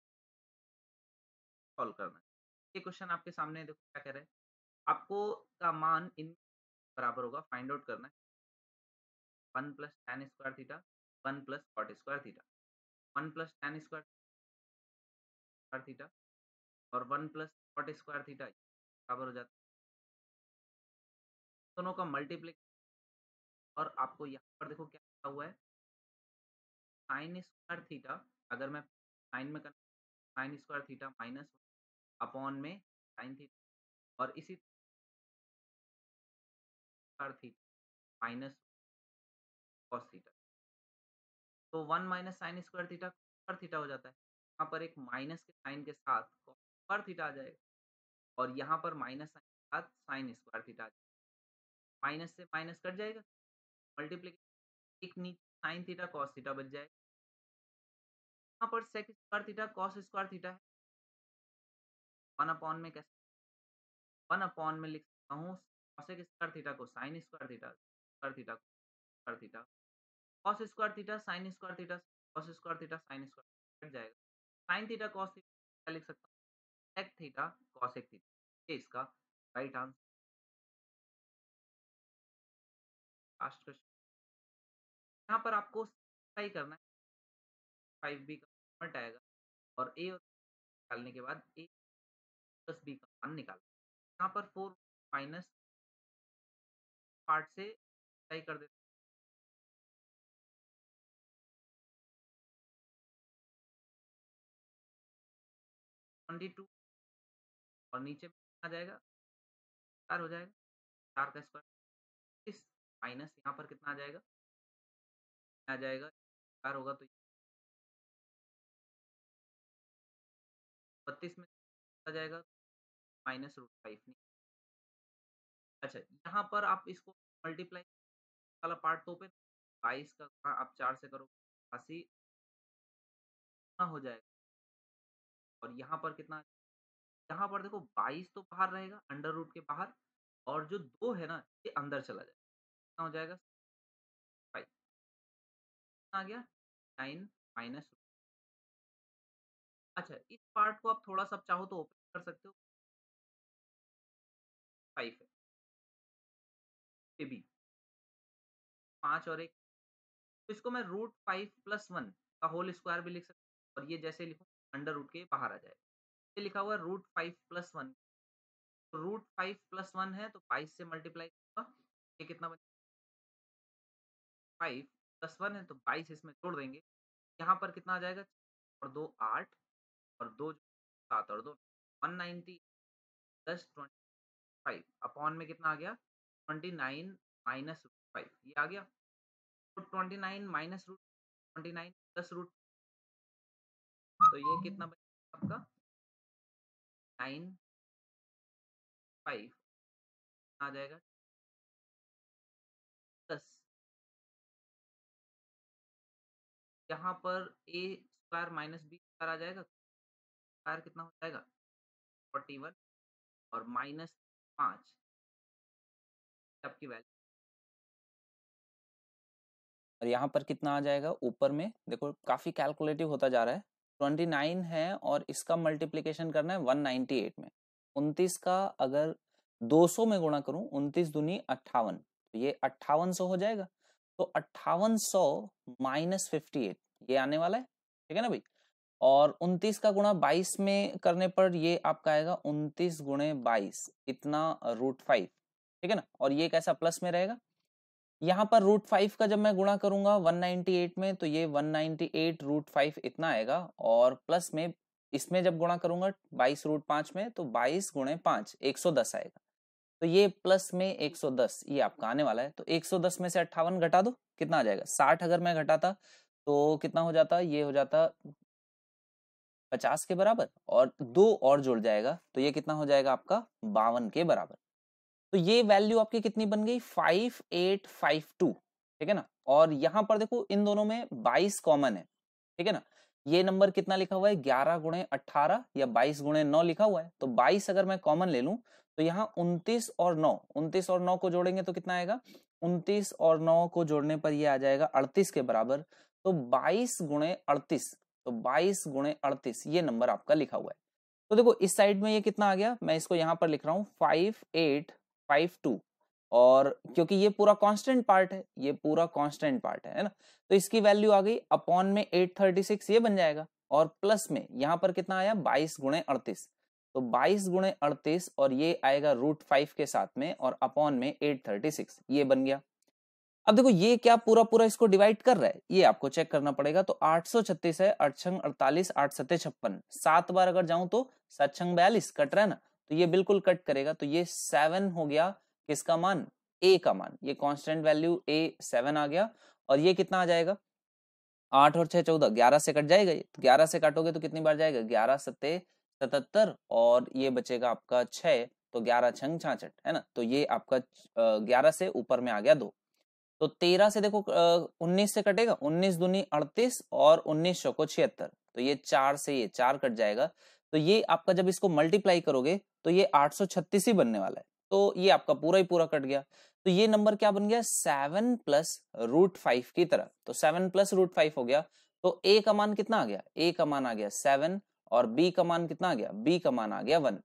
सॉल्व करना है। ये क्वेश्चन आपके सामने देखो क्या कह रहे हैं, आपको का मान इन बराबर होगा, फाइंड आउट करना है 1 plus tan square theta, 1 plus cot square theta, 1 plus tan square theta और 1 प्लस कॉट स्क्वायर थीटा बराबर हो जाता है दोनों का मल्टीप्लिकेशन। और आपको यहाँ पर देखो क्या लिखा हुआ है, साइन स्क्वायर थीटा, अगर मैं साइन में करना, sine square theta minus upon में साइन थीटा, और इसी square theta minus cos theta, तो 1 minus sine square theta square theta हो जाता है, यहाँ पर एक माइनस के साइन के साथ कॉस स्क्वायर थीटा आ जाएगा, और यहाँ पर माइनस साइन के साथ साइन स्क्वायर थीटा आ जाएगा, माइनस से माइनस कट जाएगा, मल्टीप्लीकेशन एक नीचे साइन थीटा कॉस थीटा बच जाएगा, यहाँ पर sec square theta cos square theta है, 1 अपॉन में कैसे 1 अपॉन में लिख सकता हूँ कॉसेक स्क्वायर थीटा को sine square theta, square theta square theta, cos square theta sine square theta, cos square theta sine square cut जाएगा, साइन थीटा कॉस थीटा क्या लिख सकता हूँ, सेक थीटा कॉसेक थीटा, ये इसका राइट आंसर। लास्ट क्वेश्चन, यहाँ पर आपको सिंप्लीफाई करना है, 5b का फॉर्मेट आएगा, और a और निकालने के बाद a प्लस b का मान निकाल, यहाँ पर 4 माइनस पार्ट से सही कर देते 22, और नीचे में आ जाएगा 4 हो जाएगा, 4 का स्क्वायर इस माइनस यहाँ पर कितना आ जाएगा, आ जाएगा 4 होगा तो 32 में आ जाएगा माइनस रूट 5 नहीं। अच्छा, यहाँ पर आप इसको मल्टीप्लाई वाला पार्ट तो पे 22 का आप 4 से करो 80 हो जाएगा, और यहाँ पर कितना, यहाँ पर देखो 22 तो बाहर रहेगा अंडर रूट के बाहर, और जो 2 है ना ये अंदर चला जाएगा, कितना हो जाएगा 5 आ गया 9 माइनस। अच्छा, इस पार्ट को आप थोड़ा सा चाहो तो ओपन कर सकते हो, 5 है ये भी 5 और 1, तो इसको मैं रूट 5 प्लस 1 का होल स्क्वायर भी लिख सकता हूँ, और ये जैसे लिखूँ अंडर रूट के बाहर आ जाएगा, ये लिखा हुआ है रूट 5 प्लस 1, तो √5 + 1 है तो 22 से मल्टीप्लाई होगा, ये कितना बनेगा 5 + 1 है तो 22 इसमें जोड़ देंगे, यहाँ पर कितना आ जाएगा और 2 8 और 2 7 और 2 190 प्लस 25 अपॉन में कितना आ गया 29 माइनस √5 ये आ गया। तो 29 माइनस √29 प्लस √, तो ये कितना बनेगा आपका 9 5 आ जाएगा प्लस यहाँ पर a square minus b square आ जाएगा, स्क्वायर कितना हो जाएगा 41 और माइनस 5 आपकी वैल्यू, और यहाँ पर कितना आ जाएगा ऊपर में देखो काफी कैलकुलेटिव होता जा रहा है। 29 है और इसका मल्टीप्लिकेशन करना है 198 में। 29 का अगर 200 में गुणा करूं 29 दूनी 58 तो ये 5800 हो जाएगा। तो 5800 माइनस 58 ये आने वाला है, ठीक है ना भाई। और 29 का गुणा 22 में करने पर ये आपका आएगा 29 गुणे 22 इतना √5, ठीक है ना। और ये कैसा प्लस में रहेगा, यहाँ पर √5 का जब मैं गुणा करूंगा 198 में तो ये 198 √5 इतना आएगा, और प्लस में इसमें जब गुणा करूंगा 22 √5 में तो 22 गुणे 5 110 आएगा। तो ये प्लस में 110 ये आपका आने वाला है। तो 110 में से 58 घटा दो कितना आ जाएगा 60, अगर मैं घटाता तो कितना हो जाता, ये हो जाता 50 के बराबर, और 2 और जुड़ जाएगा तो ये कितना हो जाएगा आपका 52 के बराबर। तो ये वैल्यू आपकी कितनी बन गई 5852, ठीक है ना। और यहां पर देखो इन दोनों में 22 कॉमन है, ठीक है ना। ये नंबर कितना लिखा हुआ है 11 गुणे 18 या 22 गुणे 9 लिखा हुआ है, तो 22 अगर मैं कॉमन ले लूं तो यहाँ 29 और 9 को जोड़ेंगे तो कितना आएगा 29 और 9 को जोड़ने पर ये आ जाएगा 38 के बराबर। तो 22 गुणे 38, तो 22 गुणे 38 ये नंबर आपका लिखा हुआ है। तो देखो इस साइड में ये कितना आ गया, मैं इसको यहाँ पर लिख रहा हूँ 5852, और क्योंकि ये पूरा कांस्टेंट पार्ट है, ये पूरा कांस्टेंट पार्ट है ना, तो इसकी वैल्यू आ गई अपॉन में 836 ये बन जाएगा, और प्लस में यहाँ पर कितना आया 22 गुणे 38, तो 22 गुणे 38 और ये आएगा √5 के साथ में और अपॉन में 836 ये बन गया। अब देखो ये क्या पूरा पूरा इसको डिवाइड कर रहा है, ये आपको चेक करना पड़ेगा। तो 836 है, 8 छंग 48, 8 सत्ते 56, 7 बार अगर जाऊं तो 7 छंग 42 कट रहा है ना, तो ये बिल्कुल कट करेगा। तो ये 7 हो गया किसका मान, a का मान, ये कांस्टेंट वैल्यू a 7 आ गया। और ये कितना आ जाएगा 8 और 6 14, 11 से कट जाएगा ये, तो 11 से काटोगे तो कितनी बार जाएगा 11 सत्ते 77 और ये बचेगा आपका 6, तो 11 छंग 66 है ना। तो ये आपका 11 से ऊपर में आ गया 2, तो 13 से देखो 19 से कटेगा, 19 दूनी 38 और 19 चौको 76, तो ये 4 से ये 4 कट जाएगा। तो ये आपका जब इसको मल्टीप्लाई करोगे तो ये 836 ही बनने वाला है, तो ये आपका पूरा ही पूरा कट गया। तो ये नंबर क्या बन गया 7 प्लस √5 की तरह, तो 7 प्लस √5 हो गया। तो a का मान कितना आ गया, a का मान आ गया 7, और b का मान कितना आ गया, b का मान आ गया 1।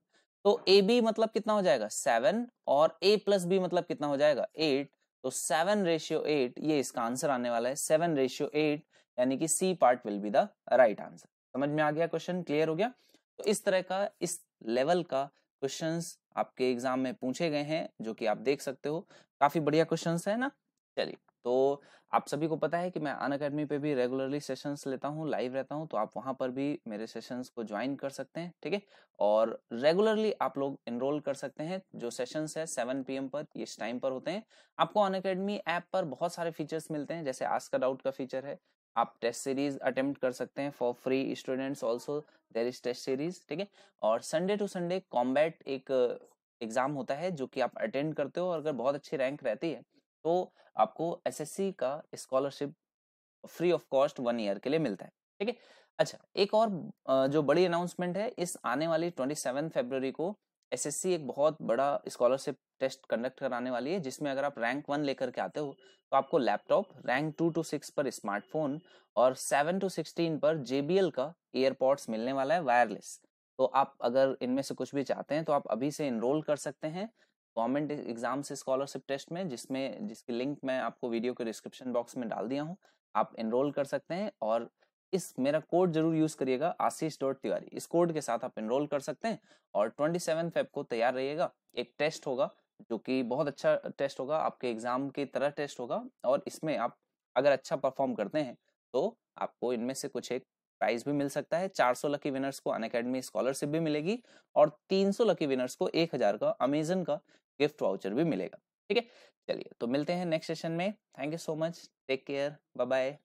तो ए बी मतलब कितना हो जाएगा 7, और a प्लस बी मतलब कितना हो जाएगा 8, तो 7:8 ये इसका आंसर आने वाला है 7:8, यानी कि C part will be the right answer. समझ में आ गया, क्वेश्चन क्लियर हो गया। तो इस तरह का इस लेवल का क्वेश्चंस आपके एग्जाम में पूछे गए हैं, जो कि आप देख सकते हो, काफी बढ़िया क्वेश्चंस है ना। चलिए, तो आप सभी को पता है कि मैं अनअकैडमी पे भी रेगुलरली सेशंस लेता हूँ, लाइव रहता हूँ, तो आप वहां पर भी मेरे सेशंस को ज्वाइन कर सकते हैं, ठीक है। और रेगुलरली आप लोग एनरोल कर सकते हैं, जो सेशंस है 7 PM पर इस टाइम पर होते हैं। आपको अनअकैडमी ऐप पर बहुत सारे फीचर्स मिलते हैं, जैसे आस्क अ डाउट का फीचर है, आप टेस्ट सीरीज अटेम्प्ट कर सकते हैं for free, students also there is test series, ठीक है। और संडे टू संडे कॉम्बैट एक एग्जाम होता है जो कि आप अटेंड करते हो, और अगर बहुत अच्छी रैंक रहती है तो आपको एसएससी का scholarship free of cost 1 year के लिए मिलता है, ठीक है। अच्छा, एक और जो बड़ी अनाउंसमेंट है, इस आने वाली 27 फरवरी को एसएससी एक बहुत बड़ा स्कॉलरशिप टेस्ट कंडक्ट कराने वाली है, जिसमें अगर आप रैंक 1 लेकर के आते हो तो आपको लैपटॉप, रैंक 2 to 6 पर स्मार्टफोन, और 7 to 16 पर JBL का एयरपॉड्स मिलने वाला है वायरलेस। तो आप अगर इनमें से कुछ भी चाहते हैं तो आप अभी से इनरोल कर सकते हैं गवर्नमेंट एग्जाम से स्कॉलरशिप टेस्ट में, जिसकी लिंक मैं आपको वीडियो के डिस्क्रिप्शन बॉक्स में डाल दिया हूँ। आप एनरोल कर सकते हैं, और इस मेरा कोड जरूर यूज करिएगा, आशीष.तिवारी। इस कोड के साथ आप एनरोल कर सकते हैं और 27 फेब को तैयार रहिएगा। एक टेस्ट होगा जो कि बहुत अच्छा टेस्ट होगा, आपके एग्जाम की तरह टेस्ट होगा, और इसमें आप अगर अच्छा परफॉर्म करते हैं तो आपको इनमें से कुछ एक प्राइज भी मिल सकता है। 400 लकी विनर्स को अनअकैडमी स्कॉलरशिप भी मिलेगी और 300 लकी विनर्स को 1000 का अमेजन का गिफ्ट वाउचर भी मिलेगा। ठीक है, चलिए तो मिलते हैं नेक्स्ट सेशन में। Thank you so much, take care, bye bye.